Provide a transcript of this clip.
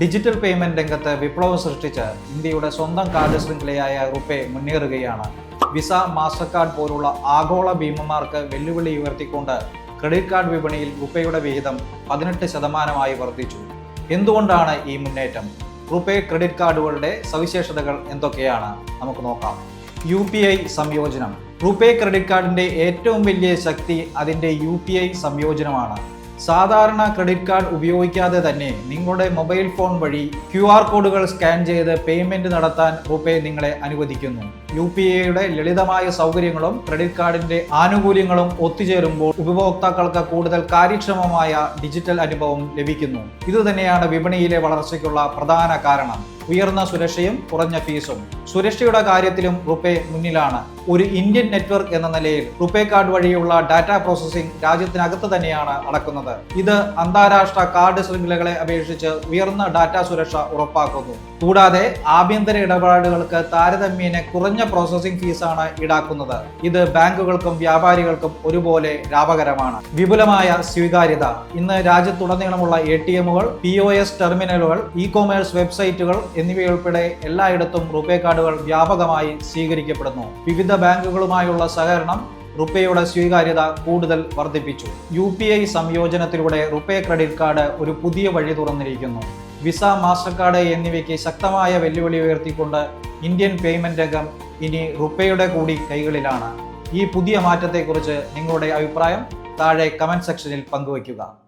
Digital payment രംഗത്ത് വിപ്ലവം സൃഷ്ടിച്ച് ഇന്ത്യയുടെ സ്വന്തം കാർഡ് ശൃംഖലയായ റുപേ മുന്നേറുകയാണ്. വിസ, മാസ്റ്റർ കാർഡ് പോലുള്ള ആഗോള ഭീമന്മാർക്ക് വെല്ലുവിളി ഉയർത്തിക്കൊണ്ട് ക്രെഡിറ്റ് കാർഡ് വിപണിയിൽ റുപേയുടെ വിഹിതം 18% വർദ്ധിച്ചു. എന്തുകൊണ്ടാണ് ഈ മുന്നേറ്റം? റുപേ ക്രെഡിറ്റ് കാർഡുകളുടെ സവിശേഷതകൾ എന്തൊക്കെയാണ്? നമുക്ക് നോക്കാം. UPI സംയോജനം. റുപേ ക്രെഡിറ്റ് കാർഡിന്റെ ഏറ്റവും വലിയ ശക്തി അതിന്റെ UPI സംയോജനമാണ്. സാധാരണ ക്രെഡിറ്റ് കാർഡ് ഉപയോഗിക്കാതെ തന്നെ നിങ്ങളുടെ മൊബൈൽ ഫോൺ വഴി QR കോഡുകൾ സ്കാൻ ചെയ്ത് പേയ്മെന്റ് നടത്താൻ റുപേ നിങ്ങളെ അനുവദിക്കുന്നു. UPIയുടെ ലളിതമായ സൗകര്യങ്ങളും ക്രെഡിറ്റ് കാർഡിന്റെ ആനുകൂല്യങ്ങളും ഒത്തുചേരുമ്പോൾ ഉപഭോക്താക്കൾക്ക് കൂടുതൽ കാര്യക്ഷമമായ ഡിജിറ്റൽ അനുഭവം ലഭിക്കുന്നു. ഇതുതന്നെയാണ് വിപണിയിലെ വളർച്ചയ്ക്കുള്ള പ്രധാന കാരണം. ഉയർന്ന സുരക്ഷയും കുറഞ്ഞ ഫീസും. സുരക്ഷയുടെ കാര്യത്തിലും റുപേ മുന്നിലാണ്. ഒരു ഇന്ത്യൻ നെറ്റ്വർക്ക് എന്ന നിലയിൽ റുപേ കാർഡ് വഴിയുള്ള ഡാറ്റ പ്രോസസ്സിംഗ് രാജ്യത്തിനകത്ത് തന്നെയാണ് നടക്കുന്നത്. ഇത് അന്താരാഷ്ട്ര കാർഡ് ശൃംഖലകളെ അപേക്ഷിച്ച് ഉയർന്ന ഡാറ്റ സുരക്ഷ ഉറപ്പാക്കുന്നു. കൂടാതെ ആഭ്യന്തര ഇടപാടുകൾക്ക് താരതമ്യേന കുറഞ്ഞ പ്രോസസ്സിംഗ് ഫീസാണ് ഈടാക്കുന്നത്. ഇത് ബാങ്കുകൾക്കും വ്യാപാരികൾക്കും ഒരുപോലെ ലാഭകരമാണ്. വിപുലമായ സ്വീകാര്യത. ഇന്ന് രാജ്യത്തുടനീളമുള്ള ATMകൾ, POS ടെർമിനലുകൾ, ഇ-കൊമേഴ്സ് വെബ്സൈറ്റുകൾ എന്നിവയുൾപ്പെടെ എല്ലായിടത്തും റുപേ കാർഡുകൾ വ്യാപകമായി സ്വീകരിക്കപ്പെടുന്നു. വിവിധ ബാങ്കുകളുമായുള്ള സഹകരണം റുപേയുടെ സ്വീകാര്യത കൂടുതൽ വർദ്ധിപ്പിച്ചു. UPI സംയോജനത്തിലൂടെ റുപേ ക്രെഡിറ്റ് കാർഡ് ഒരു പുതിയ വഴി തുറന്നിരിക്കുന്നു. വിസ, മാസ്റ്റർ കാർഡ് എന്നിവയ്ക്ക് ശക്തമായ വെല്ലുവിളി ഉയർത്തിക്കൊണ്ട് ഇന്ത്യൻ പേയ്മെന്റ് രംഗം ഇനി റുപേയുടെ കൂടി കൈകളിലാണ്. ഈ പുതിയ മാറ്റത്തെക്കുറിച്ച് നിങ്ങളുടെ അഭിപ്രായം താഴെ കമന്റ് സെക്ഷനിൽ പങ്കുവയ്ക്കുക.